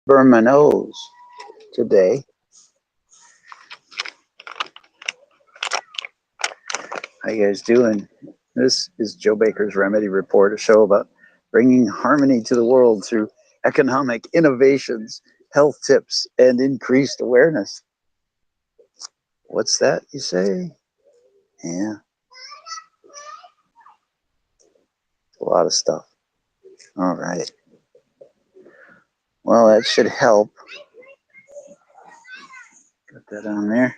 burn my nose today. How you guys doing? This is Joe Baker's Remedy Report, a show about bringing harmony to the world through economic innovations, health tips, and increased awareness. What's that, you say? Yeah, a lot of stuff. All right. Well, that should help. Got that on there.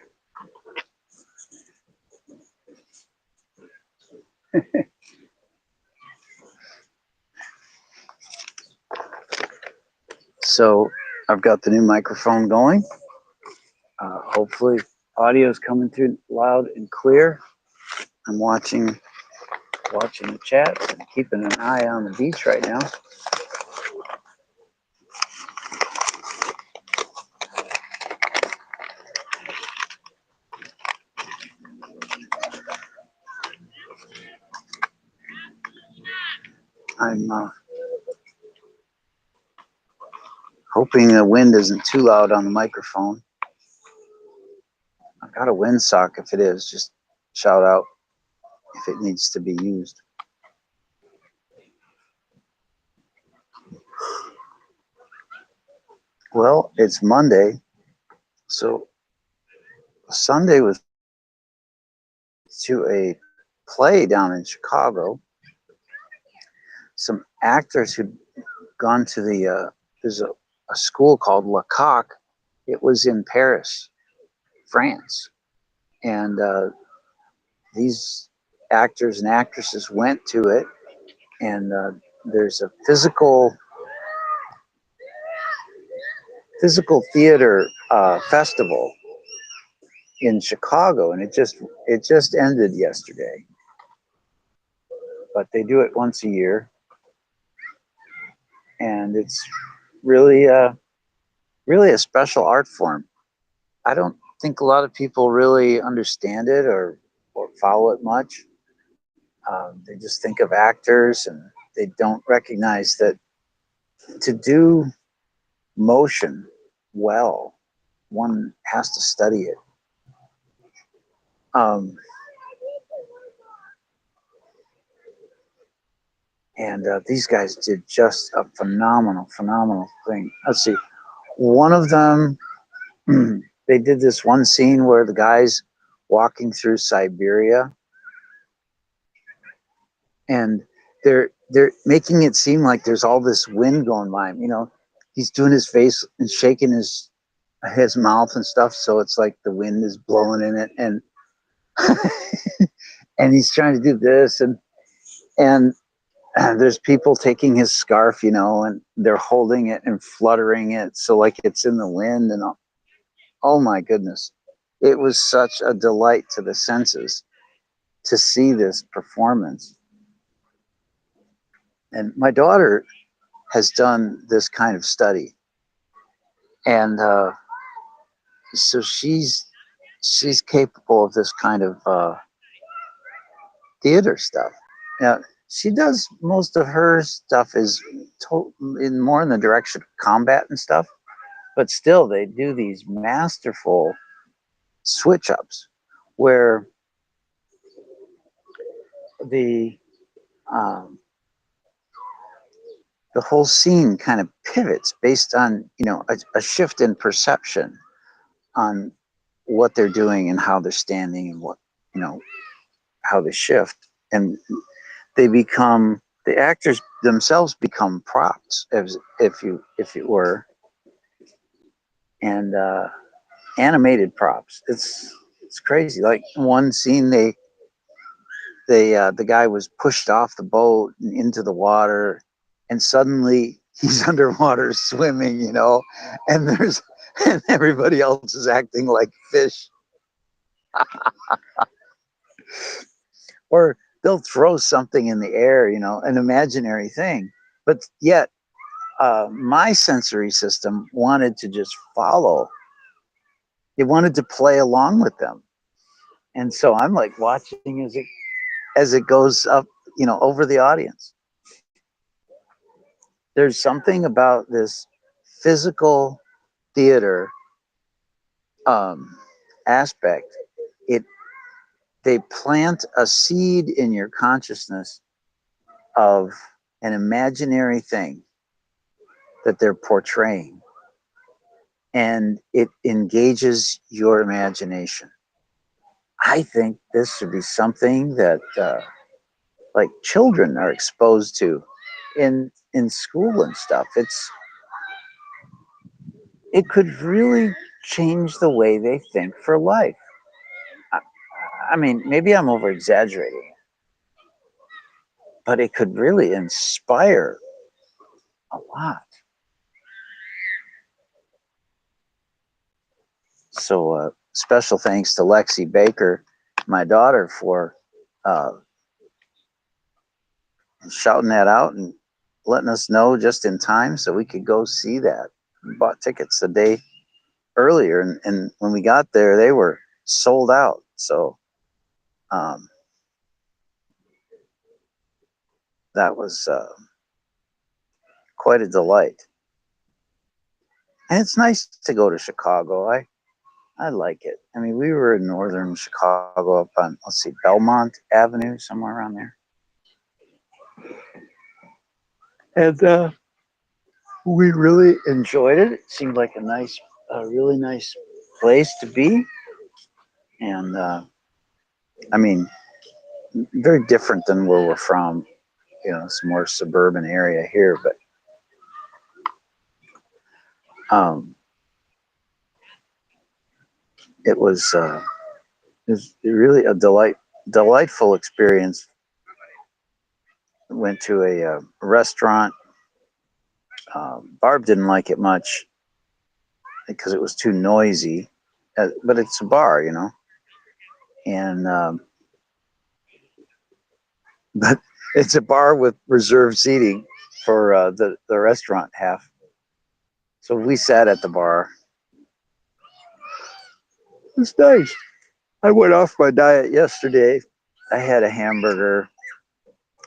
So I've got the new microphone going. Hopefully audio is coming through loud and clear. I'm watching the chat and keeping an eye on the beach right now. I'm hoping the wind isn't too loud on the microphone. I've got a windsock. If it is, just shout out if it needs to be used. Well, it's Monday, so Sunday was to a play down in Chicago. Some actors who'd gone to there's a school called Le Coq. It was in Paris, France. And these actors and actresses went to it. And there's a physical theater festival in Chicago, and it just ended yesterday. But they do it once a year, and it's really a special art form. I don't think a lot of people really understand it or follow it much. They just think of actors, and they don't recognize that to do motion well, one has to study it. And these guys did just a phenomenal thing. Let's see. One of them, they did this one scene where the guy's walking through Siberia, and they're making it seem like there's all this wind going by him. You know, he's doing his face and shaking his mouth and stuff, so it's like the wind is blowing in it, and and he's trying to do this, and there's people taking his scarf, you know, and they're holding it and fluttering it so like it's in the wind, and oh my goodness, it was such a delight to the senses to see this performance. And my daughter has done this kind of study, and so she's capable of this kind of theater stuff. Now, she does most of her stuff is in more in the direction of combat and stuff, but still they do these masterful switch ups where the whole scene kind of pivots based on, you know, a shift in perception on what they're doing and how they're standing and what, you know, how they shift, and the actors themselves become props, as if it were, and animated props. It's crazy. Like one scene, the guy was pushed off the boat and into the water, and suddenly he's underwater swimming, you know, and and everybody else is acting like fish. Or they'll throw something in the air, you know, an imaginary thing, but yet my sensory system wanted to just follow. It wanted to play along with them, and so I'm like watching as it goes up, you know, over the audience. There's something about this physical theater um, aspect, it they plant a seed in your consciousness of an imaginary thing that they're portraying, and it engages your imagination. I think this should be something that like children are exposed to in school and stuff. It could really change the way they think for life. I, I mean, maybe I'm over exaggerating, but it could really inspire a lot. So, special thanks to Lexi Baker, my daughter, for uh, shouting that out and letting us know just in time so we could go see that. We bought tickets the day earlier, and when we got there, they were sold out. So, um, that was quite a delight. And it's nice to go to Chicago. I like it. I mean, we were in northern Chicago up on, let's see, Belmont Avenue, somewhere around there. And we really enjoyed it. It seemed like a really nice place to be. And I mean, very different than where we're from. You know, it's a more suburban area here, but um, it was really a delightful experience. Went to a restaurant. Barb didn't like it much because it was too noisy, but it's a bar, you know, and but it's a bar with reserved seating for the restaurant half. So we sat at the bar. It's nice. I went off my diet yesterday. I had a hamburger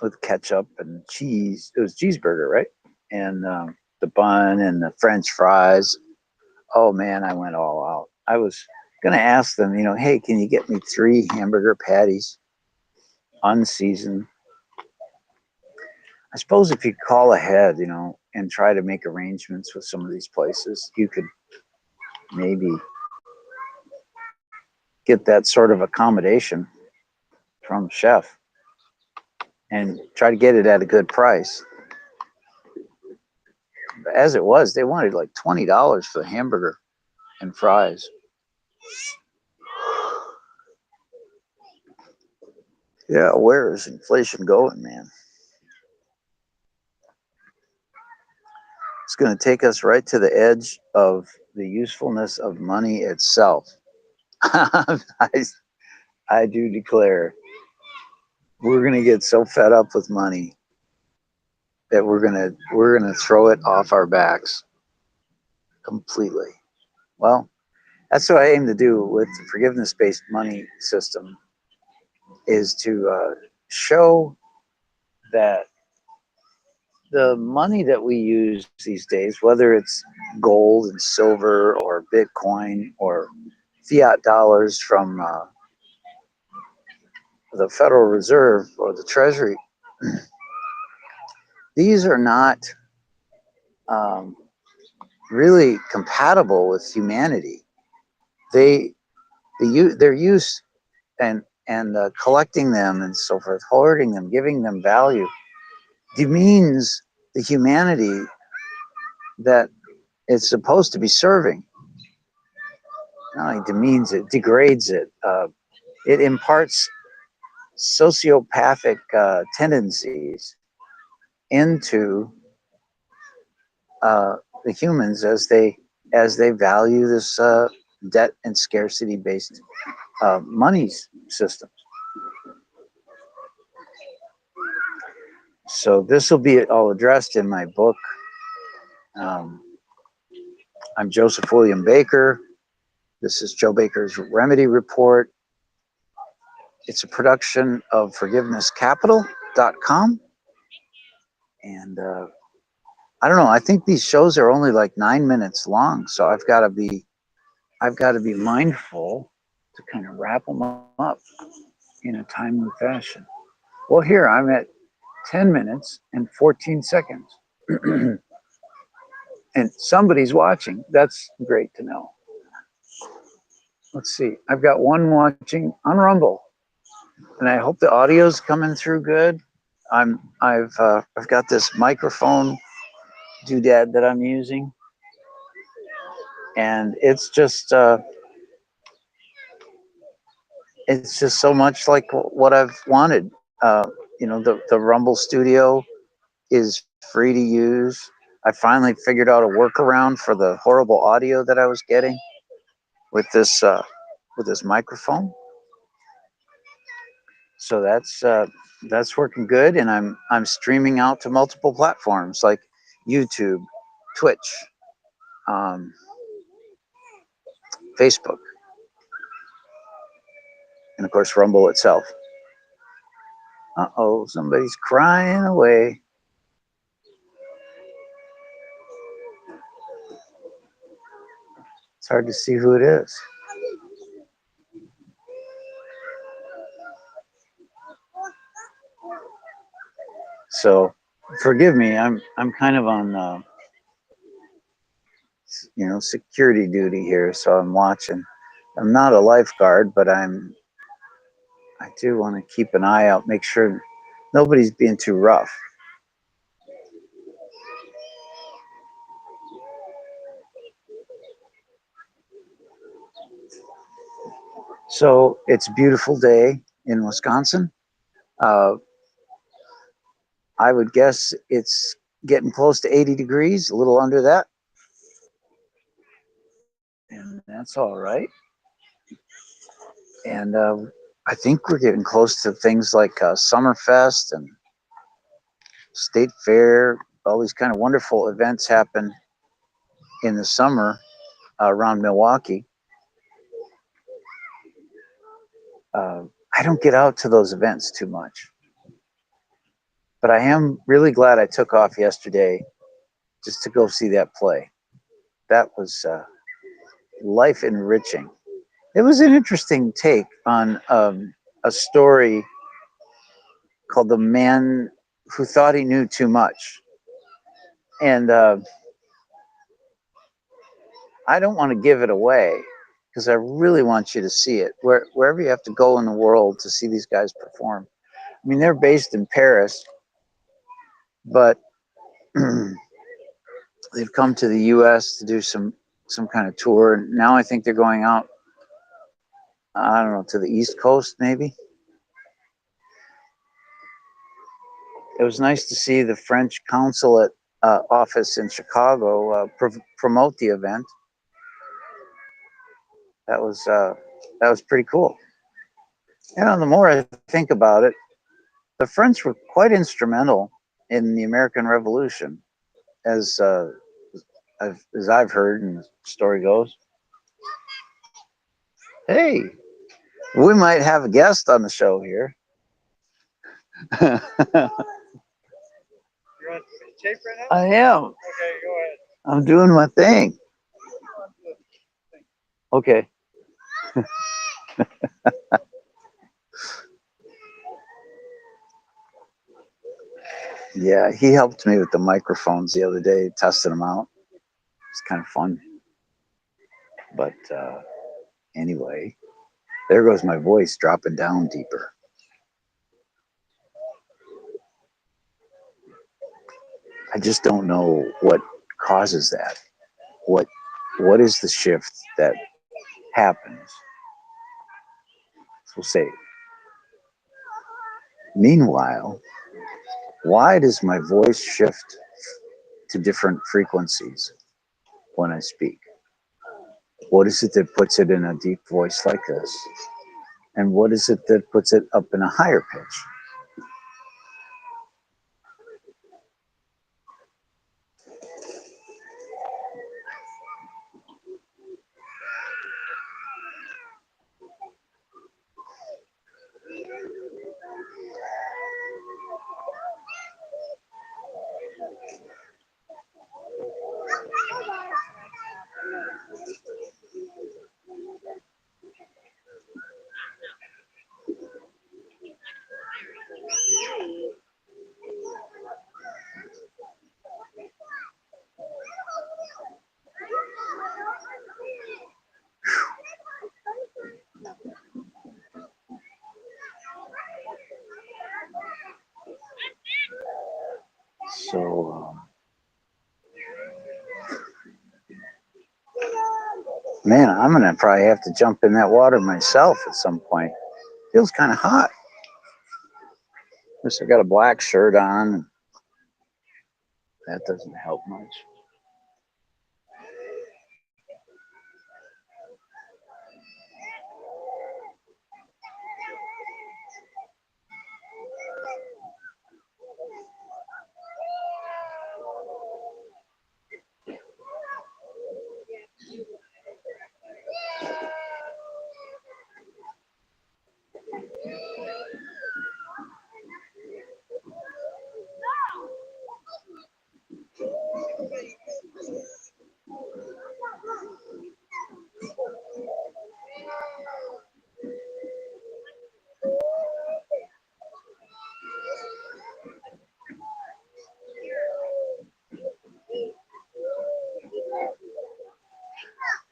with ketchup and cheese. It was cheeseburger, right? And the bun and the French fries. Oh man, I went all out. I was gonna ask them, you know, hey, can you get me 3 hamburger patties, unseasoned? I suppose if you call ahead, you know, and try to make arrangements with some of these places, you could maybe get that sort of accommodation from the chef and try to get it at a good price. But as it was, they wanted like $20 for the hamburger and fries. Yeah, where is inflation going, man? It's going to take us right to the edge of the usefulness of money itself. I, I do declare we're going to get so fed up with money that we're going to throw it off our backs completely. Well, that's what I aim to do with the forgiveness-based money system, is to show that the money that we use these days, whether it's gold and silver or Bitcoin or fiat dollars from the Federal Reserve or the Treasury, these are not um, really compatible with humanity. They, their use and collecting them and so forth, hoarding them, giving them value, demeans the humanity that it's supposed to be serving. Not only demeans it, degrades it. It imparts sociopathic tendencies into uh, the humans as they value this debt and scarcity based money systems. So this will be all addressed in my book. Um, I'm Joseph William Baker. This is Joe Baker's Remedy Report. It's a production of forgivenesscapital.com. And I don't know. I think these shows are only like 9 minutes long, so I've got to be mindful to kind of wrap them up in a timely fashion. Well, here I'm at 10 minutes and 14 seconds. And somebody's watching. That's great to know. Let's see. I've got one watching on Rumble, and I hope the audio's coming through good. I've got this microphone doodad that I'm using, and it's just so much like what I've wanted. The Rumble Studio is free to use. I finally figured out a workaround for the horrible audio that I was getting with this microphone. So that's working good, and I'm streaming out to multiple platforms like YouTube, Twitch, um, Facebook, and of course Rumble itself. Uh-oh, somebody's crying away. It's hard to see who it is. So forgive me. I'm kind of on security duty here, so I'm watching. I'm not a lifeguard, but I do want to keep an eye out, make sure nobody's being too rough. So it's a beautiful day in Wisconsin. Uh, I would guess it's getting close to 80 degrees, a little under that. And that's all right. And I think we're getting close to things like Summerfest and State Fair. All these kind of wonderful events happen in the summer around Milwaukee. I don't get out to those events too much. But I am really glad I took off yesterday just to go see that play. That was life enriching. It was an interesting take on a story called The Man Who Thought He Knew Too Much. And I don't want to give it away because I really want you to see it. Wherever you have to go in the world to see these guys perform. I mean, they're based in Paris, but they've come to the U.S. to do some kind of tour. And now I think they're going out, I don't know, to the East Coast maybe. It was nice to see the French consulate office in Chicago promote the event. That was pretty cool. The more I think about it, the French were quite instrumental in the American Revolution, as I've heard and the story goes. Hey, we might have a guest on the show here. You're on tape right now? I am. Okay, go ahead. I'm doing my thing. Okay. Yeah, he helped me with the microphones the other day, testing them out. It's kind of fun. But anyway, there goes my voice dropping down deeper. I just don't know what causes that. What is the shift that happens? So we'll say. Meanwhile, why does my voice shift to different frequencies when I speak? What is it that puts it in a deep voice like this? And what is it that puts it up in a higher pitch? So, man, I'm gonna probably have to jump in that water myself at some point. Feels kind of hot. At least I got a black shirt on. That doesn't help much.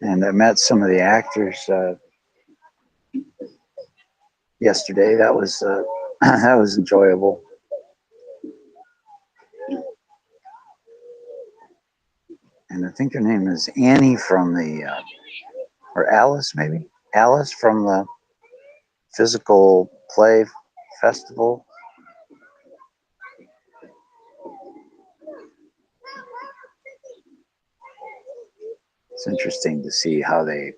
And I met some of the actors yesterday. That was that was enjoyable. And I think her name is Annie from the or Alice, maybe Alice from the Physical Play Festival. It's interesting to see how they,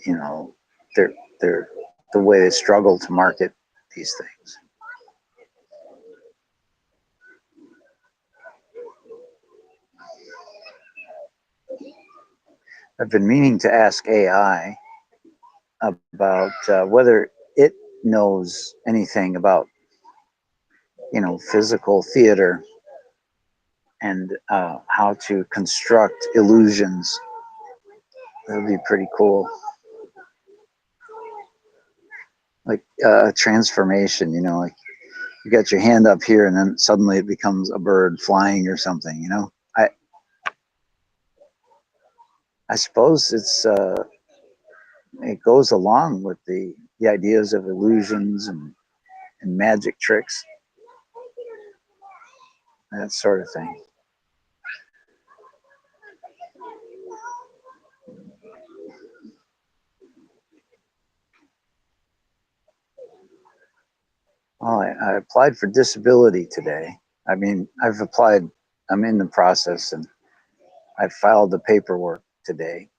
you know, they're the way they struggle to market these things. I've been meaning to ask AI about whether it knows anything about, you know, physical theater and how to construct illusions. That would be pretty cool. Like a transformation, you know, like you got your hand up here and then suddenly it becomes a bird flying or something, you know. I suppose it goes along with the ideas of illusions and magic tricks, that sort of thing. Well, I applied for disability today. I mean, I've applied, I'm in the process, and I filed the paperwork today.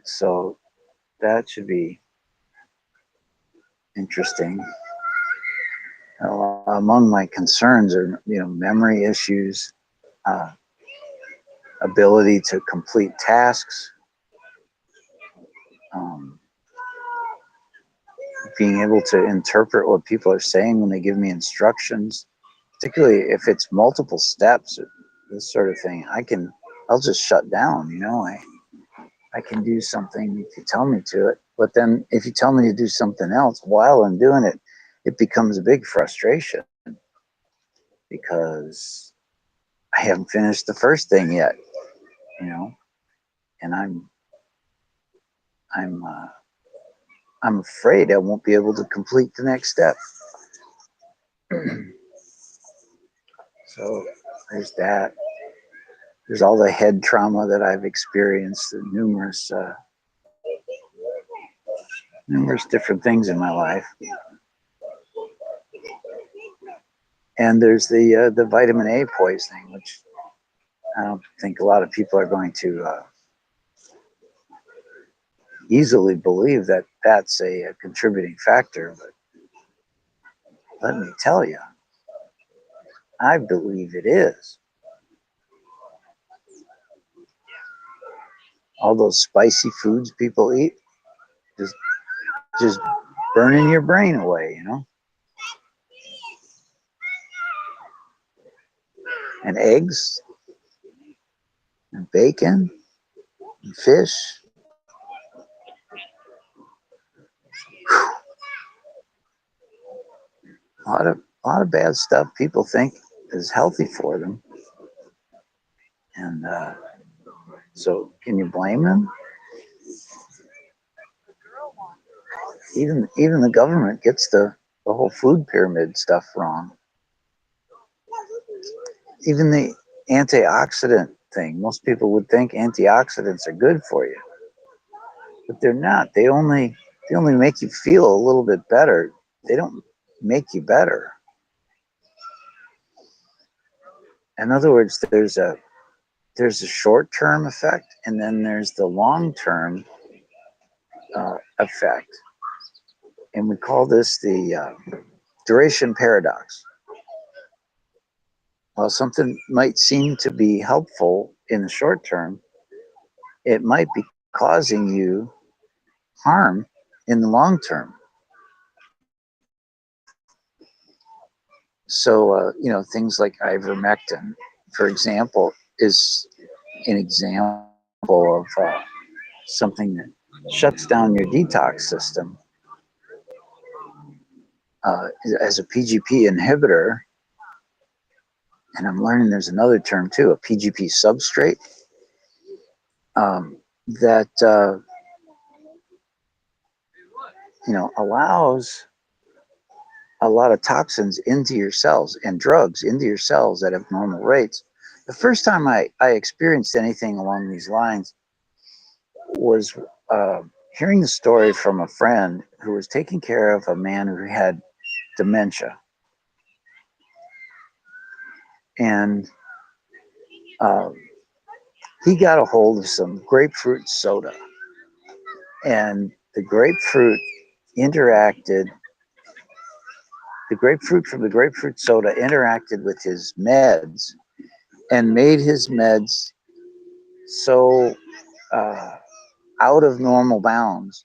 So that should be interesting. Among my concerns are, you know, memory issues, uh, ability to complete tasks, um, being able to interpret what people are saying when they give me instructions, particularly if it's multiple steps, this sort of thing. I'll just shut down, you know. I can do something if you tell me to it, but then if you tell me to do something else while I'm doing it, it becomes a big frustration because I haven't finished the first thing yet, you know, and I'm afraid I won't be able to complete the next step. So there's that. There's all the head trauma that I've experienced, numerous different things in my life. And there's the vitamin A poisoning, which I don't think a lot of people are going to easily believe that that's a contributing factor. But let me tell you, I believe it is. All those spicy foods people eat, just burning your brain away, you know. And eggs, and bacon, and fish. A lot of bad stuff people think is healthy for them, and so can you blame them? Even the government gets the whole food pyramid stuff wrong. even the antioxidant thing, most people would think antioxidants are good for you, but they're not. They only make you feel a little bit better. They don't make you better. In other words, there's a short term effect, and then there's the long term effect, and we call this the duration paradox. While something might seem to be helpful in the short term, it might be causing you harm in the long term. So, things like ivermectin, for example, is an example of something that shuts down your detox system. As a PGP inhibitor, and I'm learning there's another term too, a PGP substrate, that allows a lot of toxins into your cells and drugs into your cells at abnormal rates. The first time I experienced anything along these lines was hearing the story from a friend who was taking care of a man who had dementia. And he got a hold of some grapefruit soda. And the grapefruit from the grapefruit soda interacted with his meds and made his meds so out of normal bounds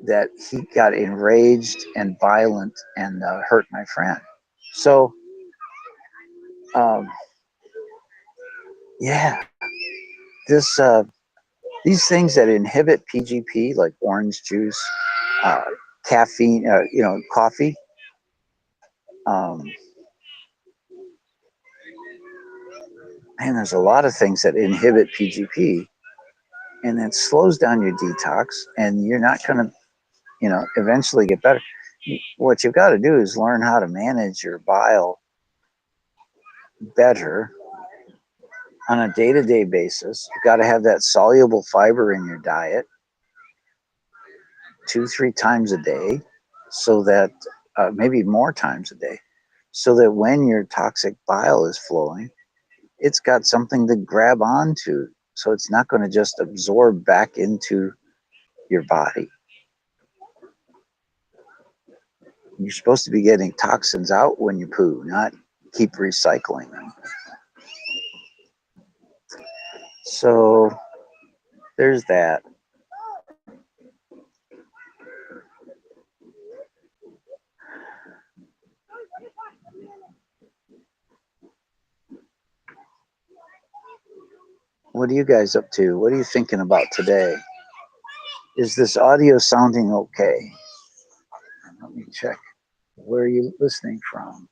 that he got enraged and violent and hurt my friend. So, yeah, this these things that inhibit PGP, like orange juice, caffeine, coffee. Man, there's a lot of things that inhibit PGP, and it slows down your detox, and you're not going to, eventually get better. What you've got to do is learn how to manage your bile better on a day-to-day basis. You've got to have that soluble fiber in your diet 2-3 times a day, so that maybe more times a day, so that when your toxic bile is flowing, it's got something to grab onto, so it's not going to just absorb back into your body. You're supposed to be getting toxins out when you poo, not keep recycling them. So there's that. What are you guys up to? What are you thinking about today? Is this audio sounding okay? Let me check. Where are you listening from?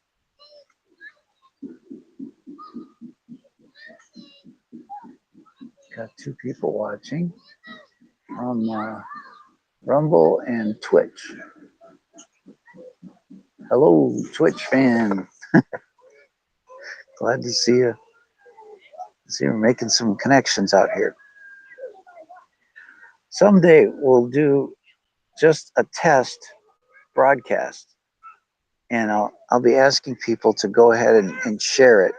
Got 2 people watching from Rumble and Twitch. Hello, Twitch fan. Glad to see you. See, we're making some connections out here. Someday we'll do just a test broadcast, and I'll be asking people to go ahead and share it,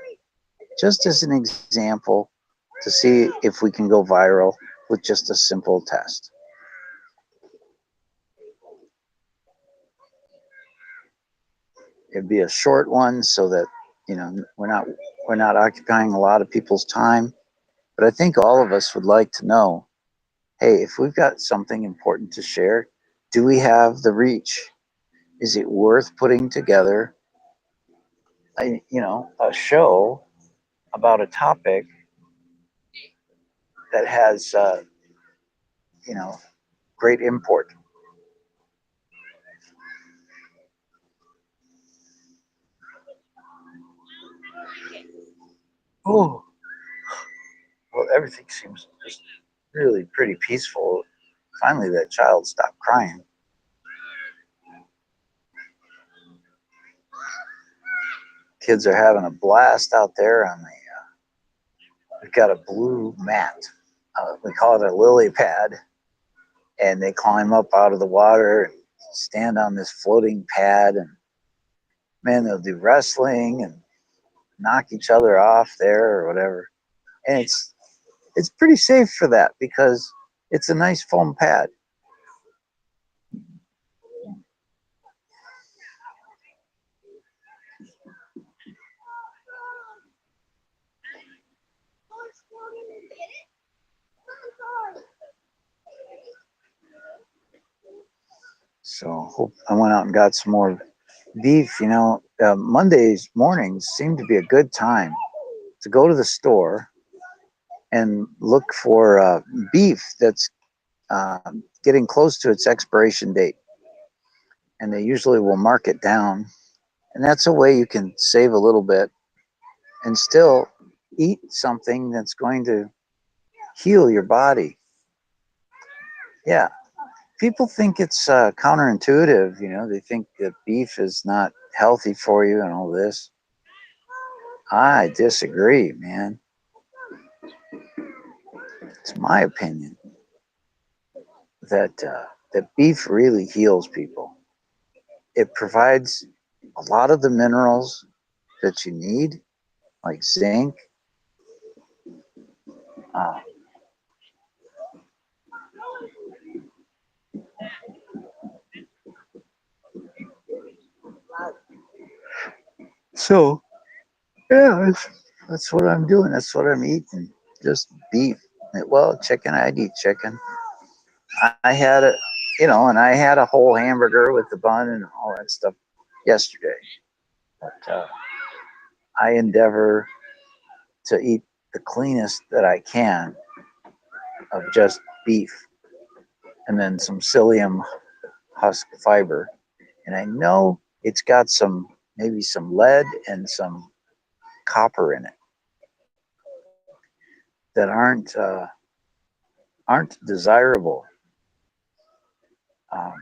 just as an example, to see if we can go viral with just a simple test. It'd be a short one, so that we're not occupying a lot of people's time. But I think all of us would like to know, hey, if we've got something important to share, do we have the reach? Is it worth putting together a show about a topic that has great import? Oh, well, everything seems just really pretty peaceful. Finally, that child stopped crying. Kids are having a blast out there on the. We've got a blue mat. We call it a lily pad, and they climb up out of the water and stand on this floating pad, and man, they'll do wrestling and knock each other off there or whatever. And it's pretty safe for that because it's a nice foam pad. So I went out and got some more beef. Mondays mornings seem to be a good time to go to the store and look for beef that's getting close to its expiration date. And they usually will mark it down. And that's a way you can save a little bit and still eat something that's going to heal your body. Yeah. People think it's counterintuitive. They think that beef is not healthy for you and all this. I disagree, man. It's my opinion that beef really heals people. It provides a lot of the minerals that you need, like zinc. Uh, so, yeah, that's what I'm doing. That's what I'm eating. Just beef. Well, chicken. I'd eat chicken. I had and I had a whole hamburger with the bun and all that stuff yesterday. But I endeavor to eat the cleanest that I can of just beef and then some psyllium husk fiber. And I know it's got maybe some lead and some copper in it that aren't desirable. Um,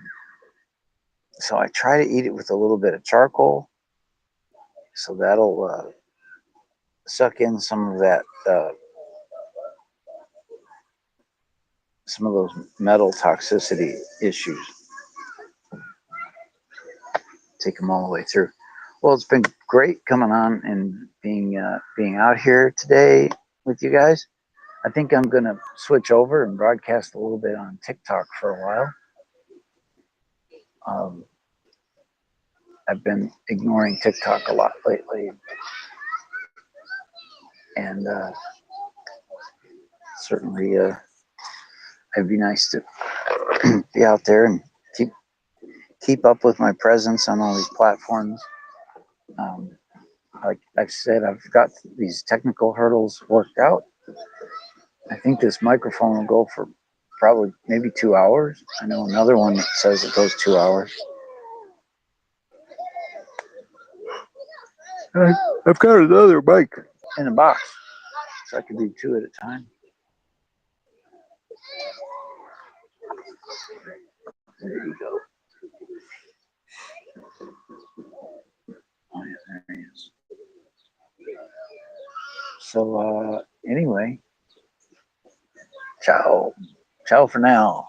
so I try to eat it with a little bit of charcoal, so that'll suck in some of that, some of those metal toxicity issues. Take them all the way through. Well, it's been great coming on and being out here today with you guys. I think I'm gonna switch over and broadcast a little bit on TikTok for a while. I've been ignoring TikTok a lot lately, and certainly it'd be nice to be out there and keep up with my presence on all these platforms. Like I've said, I've got these technical hurdles worked out. I think this microphone will go for probably maybe 2 hours. I know another one that says it goes 2 hours. I've got another mic in a box, so I can do 2 at a time. There you go. Oh, yeah, there he is. So anyway, ciao for now.